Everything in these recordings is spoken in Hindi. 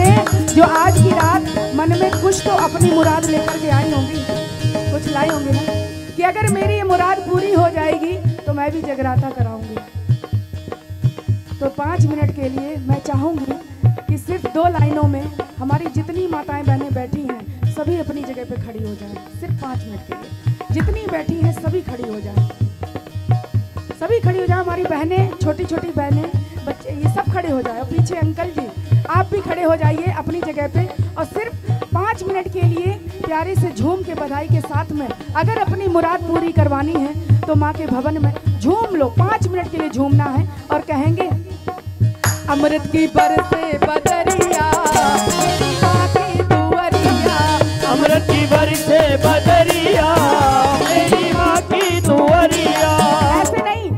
बहनें जो आज की रात मन में कुछ तो अपनी मुराद लेकर के आई होंगी, कुछ लाई होंगी ना, कि अगर मेरी ये मुराद पूरी हो जाएगी तो मैं भी जगराता कराऊंगी। तो 5 मिनट के लिए मैं चाहूंगी कि सिर्फ 2 लाइनों में हमारी जितनी माताएं बहनें बैठी हैं सभी अपनी जगह पे खड़ी हो जाएं। सिर्फ 5 मिनट के लिए जितनी बैठी हैं सभी खड़ी हो जाएं, सभी खड़ी हो जाए। हमारी बहनें, छोटी छोटी बहनें, बच्चे, ये सब खड़े हो जाए। और पीछे अंकल जी आप भी खड़े हो जाइए अपनी जगह पे। और सिर्फ 5 मिनट के लिए प्यारे से झूम के बधाई के साथ में अगर अपनी मुराद पूरी करवानी है तो माँ के भवन में झूम लो। 5 मिनट के लिए झूमना है और कहेंगे अमृत की बरसे बदरिया मेरी माँ की दुआरिया, अमृत की बरसे बदरिया मेरी माँ की दुआरिया। ऐसे नहीं,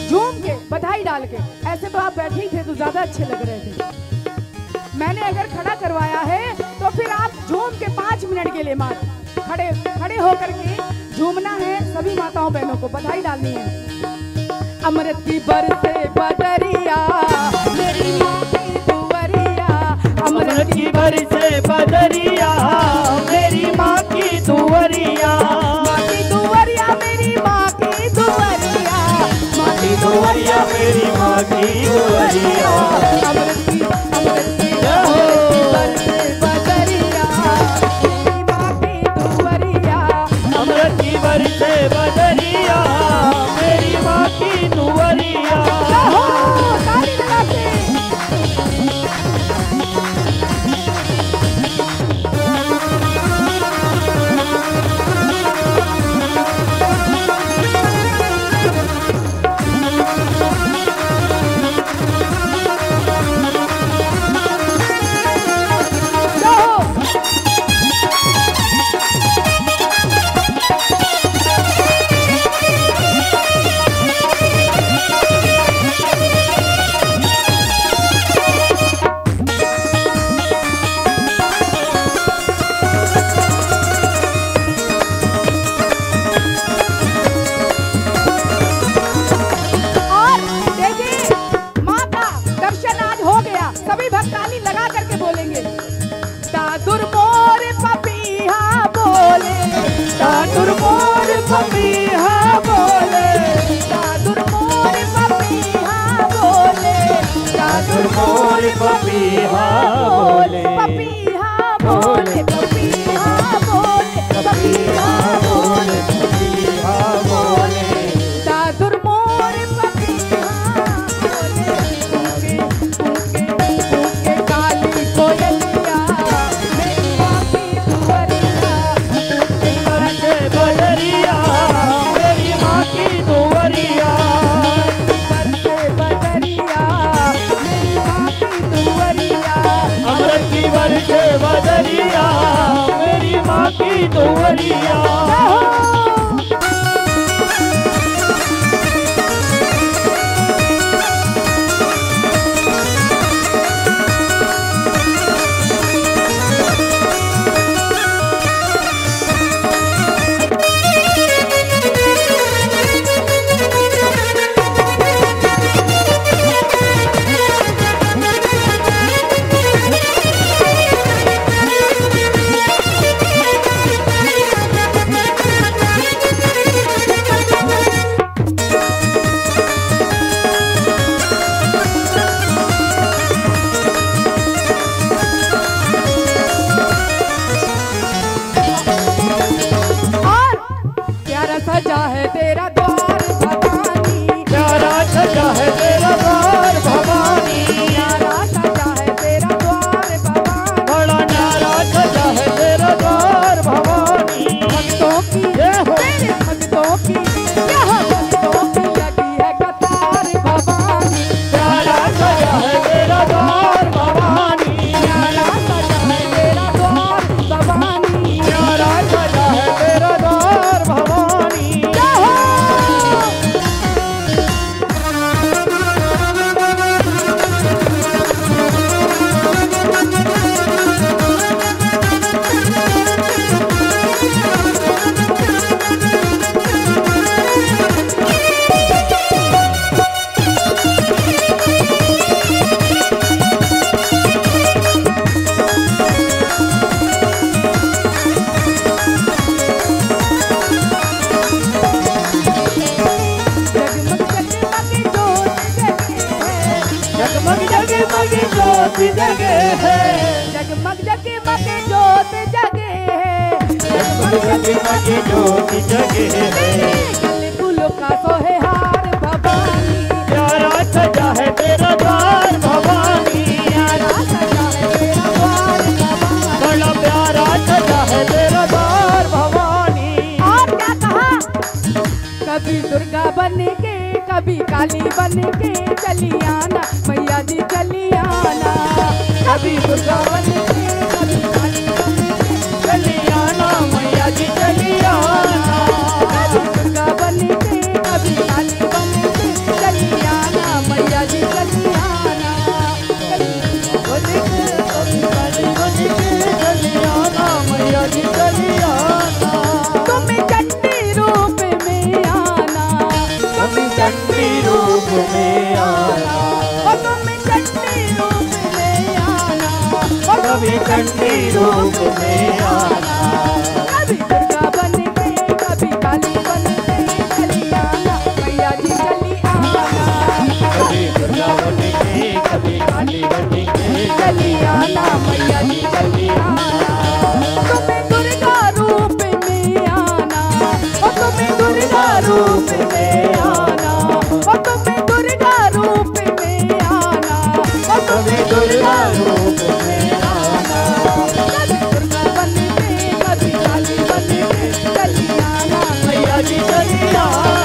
झूम के बधाई डाल के। ऐसे तो आप बैठे ही थे तो ज्यादा अच्छे लग रहे थे। मैंने अगर खड़ा करवाया है तो फिर आप झूम के 5 मिनट के लिए माँ खड़े होकर के झूमना है। सभी माताओं बहनों को बधाई डालनी है। अमृत की बरसे बदरिया मेरी माँ की दुआरिया, अमृत की बरसे बदरिया मेरी माँ की दुआरिया, माँ की दुआरिया मेरी माँ की दुआरिया, माँ की दुआरिया मेरी माँ की दुआरिया। अमृत की बरसे बदरिया मेरी माँ की दुआरिया, अमृत की बरसे बदरिया मेरी माँ की दुआरिया। ताली लगा के। पपीहा बोले, पपीहा बोले, पपीहा बोले, पपीहा बोले, पपीहा बोले, दादुर मोर पपीहा बोले, उनके काली कोयलिया मेरी माँ की दुआरिया, बरसे बदरिया मेरी माँ की दुआरिया, बरसे बदरिया मेरी माँ की दुआरिया, अमृत की बरसे बदरिया मेरी माँ की दुआरिया। जगमग जगमग ज्योत जगे है, जगमग जगमग ज्योत जगे है, जगमग जगमग ज्योत जगे है। गले फूलों का सोहे हार भवानी, प्यारा सजा है तेरा द्वार भवानी, प्यारा सजा है तेरा द्वार भवानी। बड़ा प्यारा सजा है तेरा द्वार भवानी। और क्या कहा, कभी दुर्गा बन के कभी काली बन के चली आना मैया जी चली आना, कभी दुर्गा बन के कभी काली बन के चली आना मैया जी चली आना, कभी दुर्गा बन के कभी काली बन के चली आना मैया जी चली आना, कभी काली बन के चली आना मैया जी चली आना। तुम चंडी रूप में आना, कभी चंडी रूप में आना, ओ तुम चंडी रूप में आना, ओ कभी चंडी रूप में आना, कभी दुर्गा बन के कभी काली बन के चली आना मैया जी चली आना, कभी दुर्गा बन के कभी काली बन के चली आना मैया जी चली आना। तुम्हें दुर्गा रूप में आना, ओ तुम्हें दुर्गा रूप में आना, ओ तुम्हें दुर्गा रूप में आना, ओ कभी तुम्हें दुर्गा रूप में आना, कभी दुर्गा बन के कभी काली बन के चली आना मैया जी चली आना,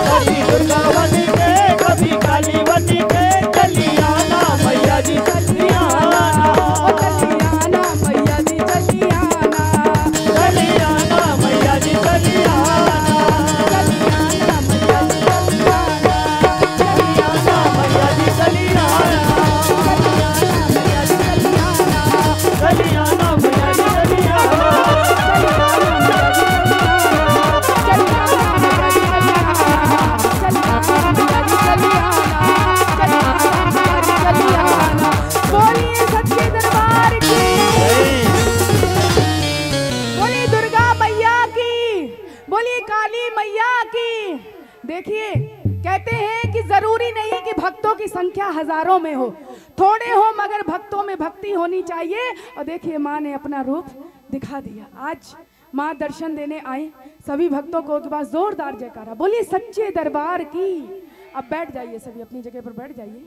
कभी दुर्गा बन के कभी काली बन के चली आना मैया जी चली आना, ओ चली आना मैया जी चली आना, चली आना मैया जी चली आना, चली आना मैया जी चली आना, चली आना मैया जी चली आना, मैया जी चली आना, चली आना मैया जी चली आना। बोलिए सच्चे दरबार की, बोलिए दुर्गा मैया की, बोलिए काली मैया की। देखिए कहते हैं कि जरूरी नहीं कि भक्तों की संख्या हजारों में हो, थोड़े हो मगर भक्तों में भक्ति होनी चाहिए। और देखिए माँ ने अपना रूप दिखा दिया, आज माँ दर्शन देने आए, सभी भक्तों को के पास जोरदार जयकारा। बोलिए सच्चे दरबार की। अब बैठ जाइए, सभी अपनी जगह पर बैठ जाइए।